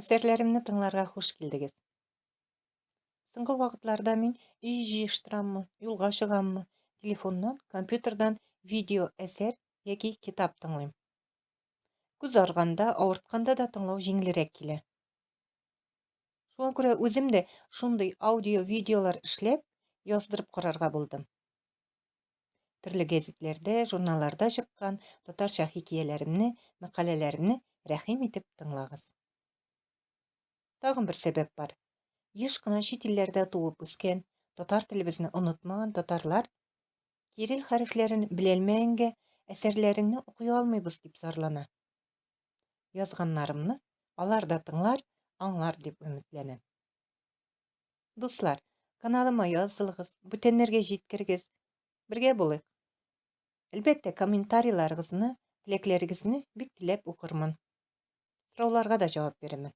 Әсәрләремне тыңларга хуш килдегез. Соңгы вакытларда мин үй җыештыраммы, юлга чыгаммы, телефоннан, компьютердан видео әсәр яки китап тыңлыйм. Күз арганда, авыртканда да тыңлау җиңелрәк килә. Шуңа күрә үзем дә шундый аудио-видеолар эшләп, яздырып карарга булдым. Төрле гәзитләрдә, журналларда чыккан татарча хикәяләремне, мәкаләләремне рәхим итеп тыңлагыз. Тагын бер сәбәп бар. Еш кына чит илләрдә туып үскән, татар телебезне онытмаган татарлар кирилл хәрефләрен беләлмәгәнгә әсәрләреңне укый алмыйбыз дип зарлана. Язганнарымны алар да тыңлар, аңлар дип өметләнәм. Дуслар, каналыма язылыгыз, бүтәннәргә җиткерегез. Бергә булыйк. Әлбәттә, комментарийларыгызны, теләкләрегезне бик теләп укырмын. Сорауларга да җавап бирәмен.